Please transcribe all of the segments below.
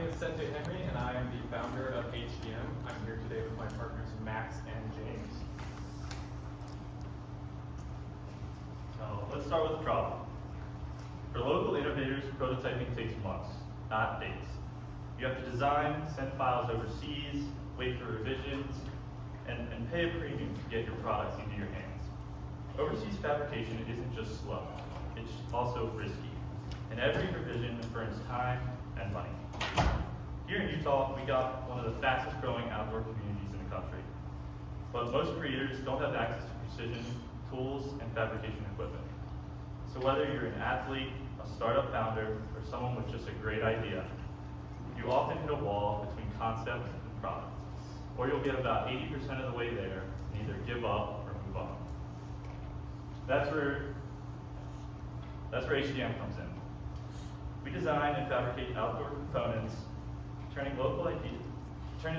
is Henry, and I am the founder of HDM. I'm here today with my partners Max and James. So let's start with the problem. For local innovators, prototyping takes months, not days. You have to design, send files overseas, wait for revisions, and pay a premium to get your product into your hands. Overseas fabrication isn't just slow, it's also risky. And every revision burns time and money. Here in Utah, we got one of the fastest growing outdoor communities in the country. But most creators don't have access to precision tools and fabrication equipment. So whether you're an athlete, a startup founder, or someone with just a great idea, you often hit a wall between concept and product. Or you'll get about 80% of the way there and either give up or move on. That's where HDM comes in. We design and fabricate outdoor components, turning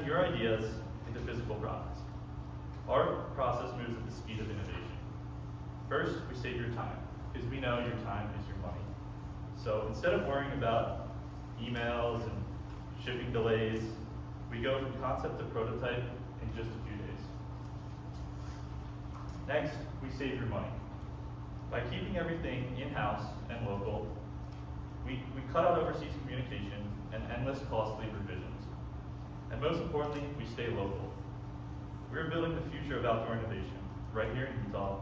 your ideas into physical products. Our process moves at the speed of innovation. First, we save your time, because we know your time is your money. So instead of worrying about emails and shipping delays, we go from concept to prototype in just a few days. Next, we save your money. By keeping everything in-house and local, we cut out overseas communication and endless costly revisions. And most importantly, we stay local. We're building the future of outdoor innovation right here in Utah,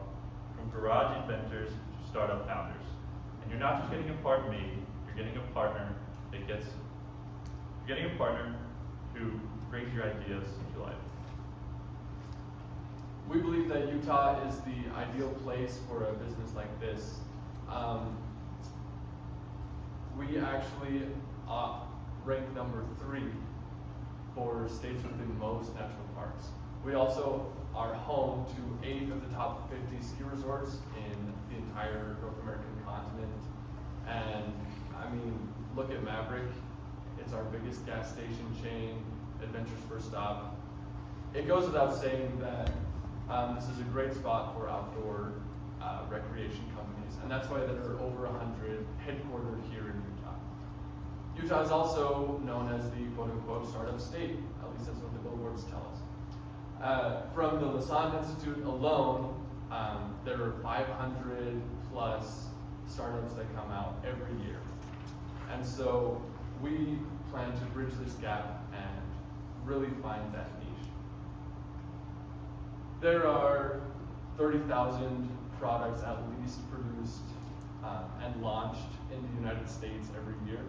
from garage inventors to startup founders. And you're not just getting a part made, you're getting a partner who brings your ideas to life. We believe that Utah is the ideal place for a business like this. We actually rank number 3 for states within most national parks. We also are home to 8 of the top 50 ski resorts in the entire North American continent. And I mean, look at Maverick. It's our biggest gas station chain, Adventure's first stop. It goes without saying that this is a great spot for outdoor recreation companies, and that's why there are over 100 headquartered here in Utah. Utah is also known as the quote-unquote startup state, at least that's what the billboards tell us. From the Lassonde Institute alone, there are 500 plus startups that come out every year. And so we plan to bridge this gap and really find that niche. There are 30,000 products at least produced and launched in the United States every year.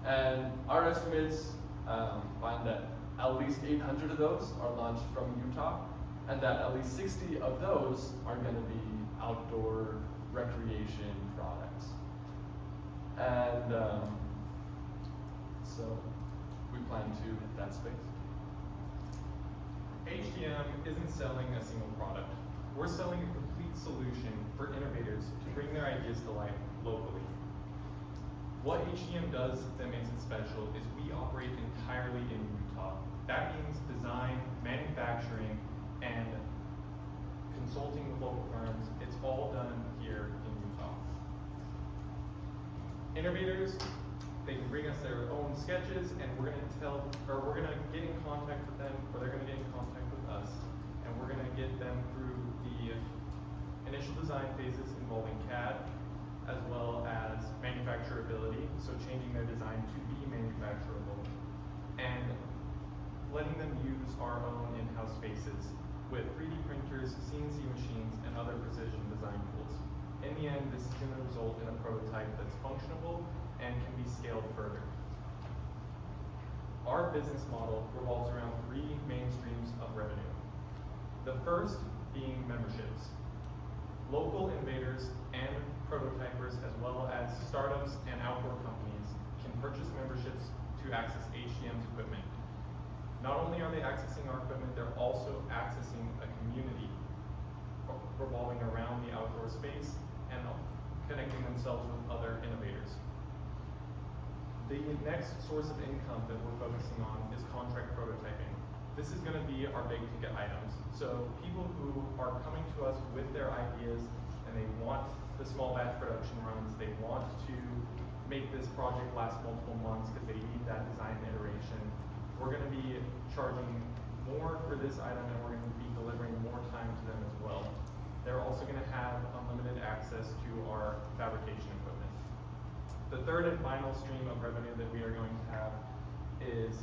And our estimates find that at least 800 of those are launched from Utah, and that at least 60 of those are going to be outdoor recreation products. And so we plan to hit that space. HDM isn't selling a single product. We're selling a complete solution for innovators to bring their ideas to life locally. What HDM does that makes it special is we operate entirely in Utah. That means design, manufacturing, and consulting with local firms. It's all done here in Utah. Innovators, they can bring us their own sketches, and we're going to get in contact with them, or they're going to get in contact with us, and we're going to get them through the initial design phases involving CAD, as well as manufacturability, so changing their design to be manufacturable, and letting them use our own in-house spaces with 3D printers, CNC machines, and other precision design tools. In the end, this is going to result in a prototype that's functional and can be scaled further. Our business model revolves around 3 main streams of revenue. The first being memberships. Local innovators and prototypers, as well as startups and outdoor companies, can purchase memberships to access HDM's equipment. Not only are they accessing our equipment, they're also accessing a community revolving around the outdoor space and connecting themselves with other innovators. The next source of income that we're focusing on is contract prototyping. This is going to be our big ticket items. So people who are coming to us with their ideas and they want the small batch production runs, they want to make this project last multiple months because they need that design iteration. we're going to be charging more for this item, and we're going to be delivering more time to them as well. They're also going to have unlimited access to our fabrication equipment. The third and final stream of revenue that we are going to have is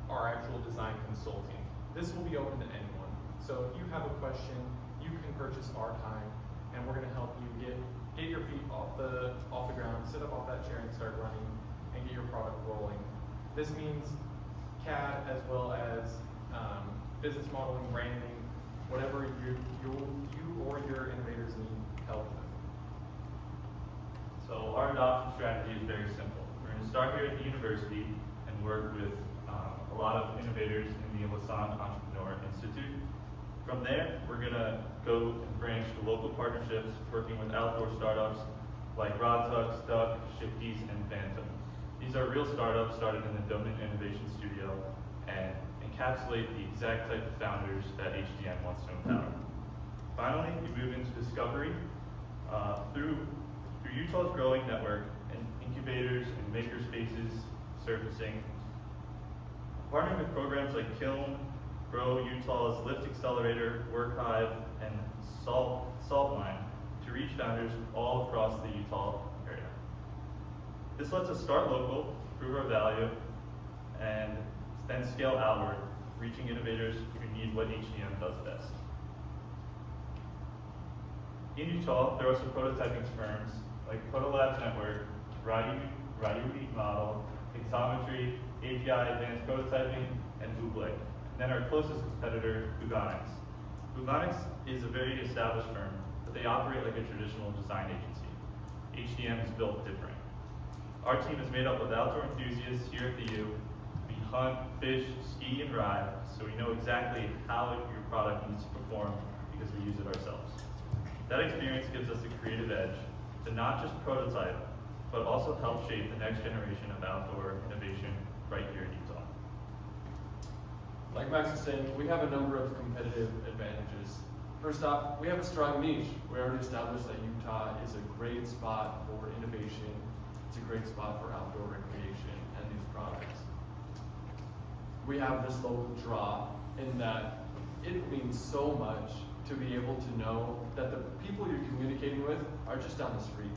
our actual design consulting. This will be open to anyone. So if you have a question, you can purchase our time, and we're going to help you get your feet off the ground, sit up off that chair and start running, and get your product rolling. This means CAD as well as business modeling, branding, whatever you or your innovators need help with. So our adoption strategy is very simple. We're going to start here at the university and work with a lot of innovators in the Lassonde Entrepreneur Institute. From there, we're going to go and branch to local partnerships, working with outdoor startups like Rodtucks, Duck, Shifties, and Phantom. These are real startups started in the Domain Innovation Studio and encapsulate the exact type of founders that HDM wants to empower. Finally, we move into discovery through Utah's growing network and incubators and makerspaces surfacing. Partnering with programs like Kiln, Grow Utah's Lift Accelerator, WorkHive, and Saltline to reach founders all across the Utah area. This lets us start local, prove our value, and then scale outward, reaching innovators who need what HDM does best. In Utah, there are some prototyping firms like Protolabs Network, Radu Model, Pixometry, API Advanced Prototyping, and Bublé. And then our closest competitor, Bugonix. Bugonix is a very established firm, but they operate like a traditional design agency. HDM is built different. Our team is made up of outdoor enthusiasts here at the U. We hunt, fish, ski, and ride, so we know exactly how your product needs to perform because we use it ourselves. That experience gives us a creative edge to not just prototype, but also help shape the next generation of outdoor innovation right here in Utah. Like Max was saying, we have a number of competitive advantages. First off, we have a strong niche. We already established that Utah is a great spot for innovation. It's a great spot for outdoor recreation and these products. We have this local draw in that it means so much to be able to know that the people you're communicating with are just down the street.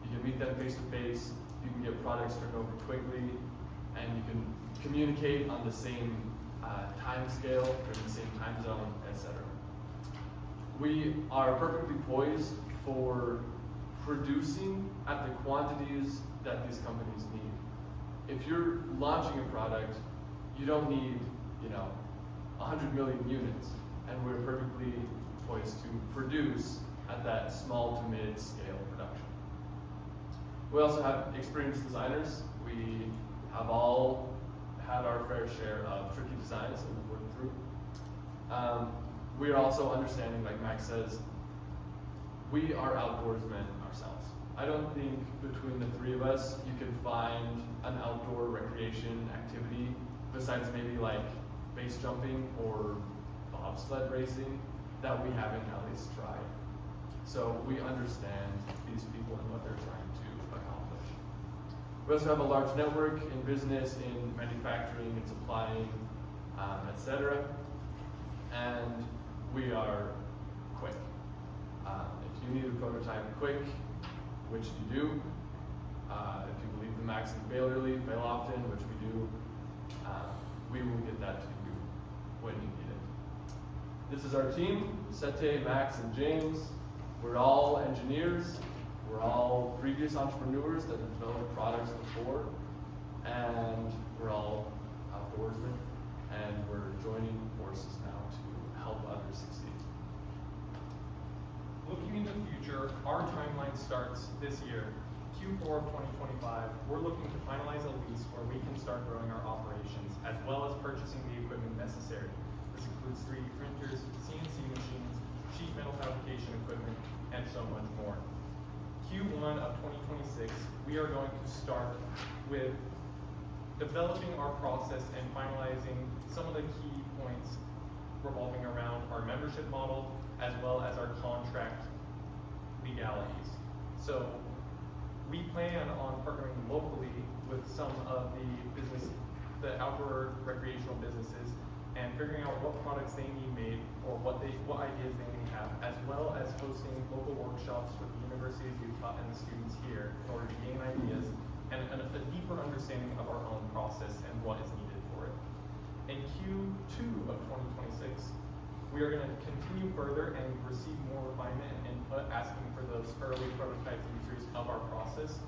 You can meet them face to face, you can get products turned over quickly, and you can communicate on the same time scale, or in the same time zone, etc. We are perfectly poised for producing at the quantities that these companies need. If you're launching a product, you don't need, 100 million units, and we're perfectly poised to produce at that small to mid scale production. We also have experienced designers. We have all had our fair share of tricky designs that we've worked through. We are also understanding, like Max says, we are outdoorsmen ourselves. I don't think between the three of us you can find an outdoor recreation activity besides maybe like base jumping or bobsled racing that we haven't at least tried. So we understand these people and what they're trying to accomplish. We also have a large network in business, in manufacturing and supplying, etc. And we are quick. If you need a prototype quick, which you do, if you believe the Max can fail early, fail often, which we do, we will get that to you when you need it. This is our team, Sete, Max, and James. We're all engineers. We're all previous entrepreneurs that have developed products before. And we're all outdoorsmen. And we're joining forces now to help others succeed. Looking into the future, our timeline starts this year, Q4 of 2025. We're looking to finalize a lease where we can start growing our operations, as well as purchasing the equipment necessary. This includes 3D printers, CNC machines, sheet metal fabrication equipment, and so much more. Q1 of 2026, we are going to start with developing our process and finalizing some of the key points revolving around our membership model, as well as our contract legalities. So we plan on partnering locally with some of the outdoor figuring out what products they need made or what ideas they may have, as well as hosting local workshops with the University of Utah and the students here in order to gain ideas and a deeper understanding of our own process and what is needed for it. In Q2 of 2026, we are going to continue further and receive more refinement and input, asking for those early prototype users of our process,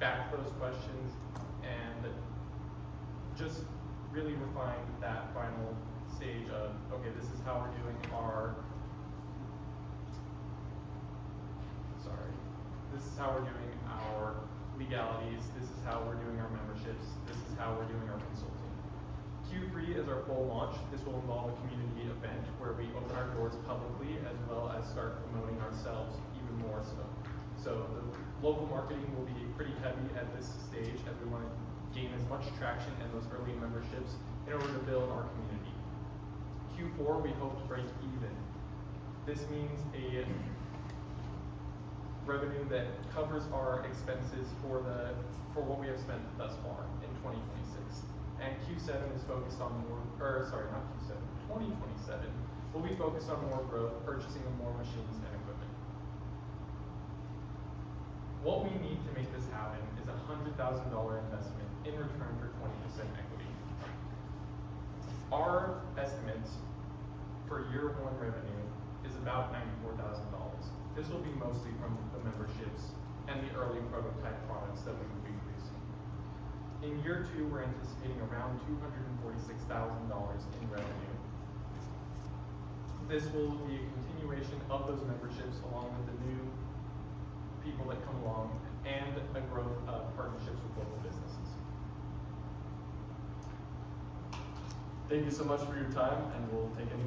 back those questions, and just really refine that final stage of, okay, this is how we're doing our, this is how we're doing our legalities, this is how we're doing our memberships, this is how we're doing our consulting. Q3 is our full launch. This will involve a community event where we open our doors publicly as well as start promoting ourselves even more so. So the local marketing will be pretty heavy at this stage as we want to gain as much traction in those early memberships in order to build our community. Q4, we hope to break even. This means a revenue that covers our expenses for what we have spent thus far in 2026. And Q7 is focused on more, or sorry, not Q7, 2027 will be focused on more growth, purchasing of more machines and equipment. What we need to make this happen is a $100,000 investment in return for 20% equity. Our estimates for year one revenue is about $94,000. This will be mostly from the memberships and the early prototype products that we will be producing. In year two, we're anticipating around $246,000 in revenue. This will be a continuation of those memberships along with the new people that come along and a growth of partnerships with local businesses. Thank you so much for your time, and we'll take any